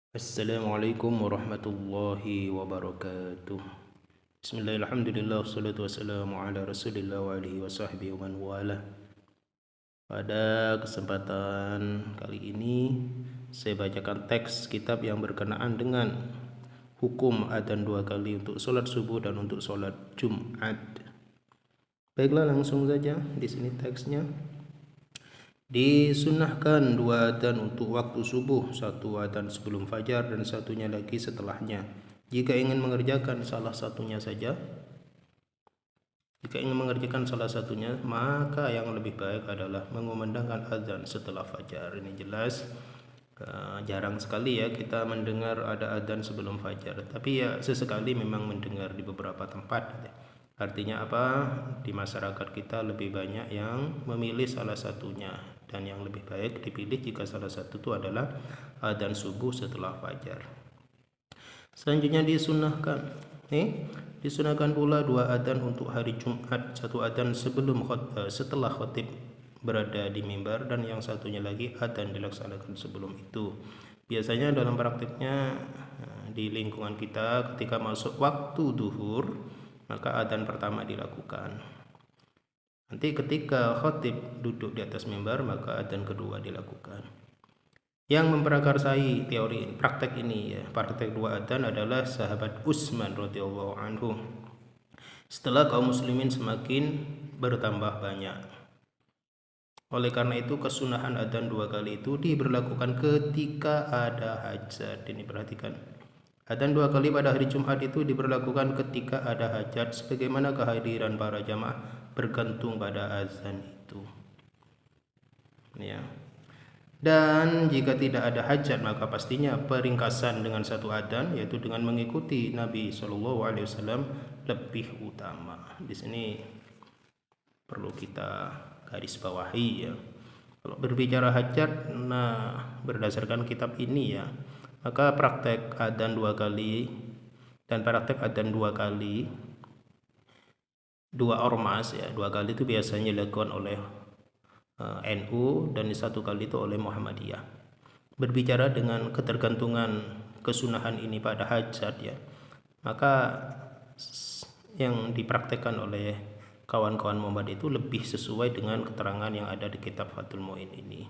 Assalamualaikum warahmatullahi wabarakatuh. Bismillahirrahmanirrahim. Alhamdulillah wassalatu wassalamu ala Rasulillah wa alihi wa sahbihi wa man wala. Pada kesempatan kali ini saya bacakan teks kitab yang berkenaan dengan hukum adzan 2 kali untuk sholat subuh dan untuk sholat Jumat. Baiklah, langsung saja di sini teksnya. Disunnahkan 2 adzan untuk waktu subuh, 1 adzan sebelum fajar dan satunya lagi setelahnya. Jika ingin mengerjakan salah satunya, maka yang lebih baik adalah mengumandangkan adzan setelah fajar. Ini jelas jarang sekali ya kita mendengar ada adzan sebelum fajar, tapi ya sesekali memang mendengar di beberapa tempat. Artinya apa? Di masyarakat kita lebih banyak yang memilih salah satunya, dan yang lebih baik dipilih jika salah satu itu adalah adzan subuh setelah fajar. Selanjutnya disunahkan pula 2 adzan untuk hari Jumat, 1 adzan setelah khatib berada di mimbar dan yang satunya lagi adzan dilaksanakan sebelum itu. Biasanya dalam praktiknya di lingkungan kita ketika masuk waktu duhur, maka adzan pertama dilakukan. Nanti ketika khatib duduk di atas mimbar, maka adzan kedua dilakukan. Yang memprakarsai teori praktek ini ya, praktek 2 adzan adalah sahabat Utsman radhiyallahu anhu. Setelah kaum muslimin semakin bertambah banyak, oleh karena itu kesunahan adzan 2 kali itu diberlakukan ketika ada hajat. Ini perhatikan. Adzan 2 kali pada hari Jumat itu diberlakukan ketika ada hajat, sebagaimana kehadiran para jamaah bergantung pada azan itu. Ya. Dan jika tidak ada hajat, maka pastinya peringkasan dengan 1 adzan, yaitu dengan mengikuti Nabi SAW, lebih utama. Di sini perlu kita garis bawahi ya. Kalau berbicara hajat, berdasarkan kitab ini ya, maka praktek adzan 2 kali dan praktek adzan 2 kali 2 ormas ya, 2 kali itu biasanya dilakukan oleh NU dan 1 kali itu oleh Muhammadiyah. Berbicara dengan ketergantungan kesunahan ini pada hajat ya, maka yang dipraktekkan oleh kawan-kawan Muhammad itu lebih sesuai dengan keterangan yang ada di kitab Fathul Muin ini.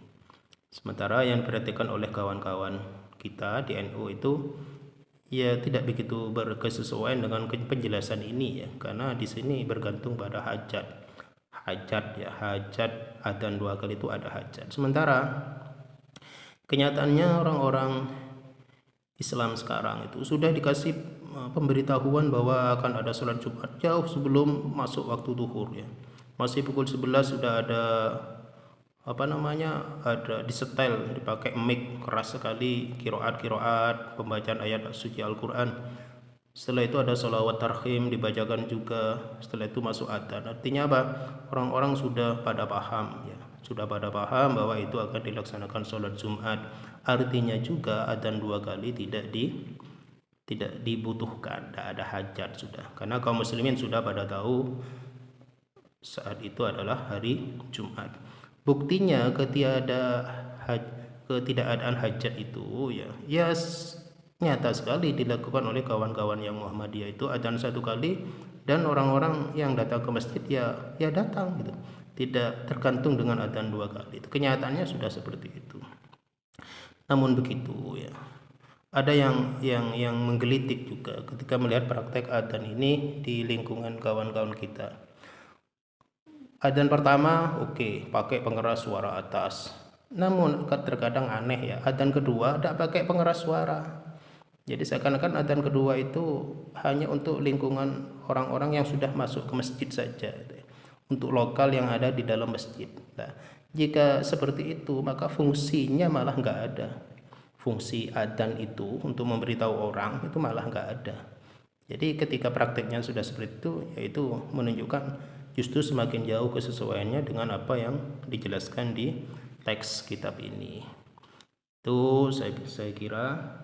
Sementara yang diperhatikan oleh kawan-kawan kita di NU itu ya tidak begitu berkesesuaian dengan penjelasan ini ya, karena di sini bergantung pada hajat adzan 2 kali itu ada hajat. Sementara kenyataannya orang-orang Islam sekarang itu sudah dikasih pemberitahuan bahwa akan ada sholat Jumat jauh sebelum masuk waktu duhur ya. Masih pukul 11 sudah ada ada disetel, dipakai mic keras sekali, kiroat pembacaan ayat suci Al-Quran. Setelah itu ada sholawat tarhim dibacakan juga. Setelah itu masuk adzan. Artinya apa? Orang-orang sudah pada paham ya, bahwa itu akan dilaksanakan sholat Jumat. Artinya juga adzan 2 kali tidak dibutuhkan, tidak ada hajat sudah, karena kaum muslimin sudah pada tahu saat itu adalah hari Jumat. Buktinya ketidakadaan hajat itu ya nyata sekali dilakukan oleh kawan-kawan yang Muhammadiyah itu adzan 1 kali dan orang-orang yang datang ke masjid ya datang gitu. Tidak tergantung dengan adzan 2 kali. Itu kenyataannya sudah seperti itu. Namun begitu ya, ada yang menggelitik juga ketika melihat praktek adzan ini di lingkungan kawan-kawan kita. Adzan pertama pakai pengeras suara atas. Namun terkadang aneh ya, adzan kedua tidak pakai pengeras suara. Jadi seakan-akan adzan kedua itu hanya untuk lingkungan orang-orang yang sudah masuk ke masjid saja, untuk lokal yang ada di dalam masjid. Nah, jika seperti itu maka fungsinya malah nggak ada. Fungsi adzan itu untuk memberitahu orang itu malah nggak ada. Jadi ketika prakteknya sudah seperti itu, yaitu menunjukkan justru semakin jauh kesesuaiannya dengan apa yang dijelaskan di teks kitab ini. Itu saya kira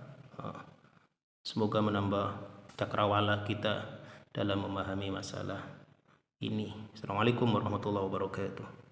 semoga menambah cakrawala kita dalam memahami masalah ini. Assalamualaikum warahmatullahi wabarakatuh.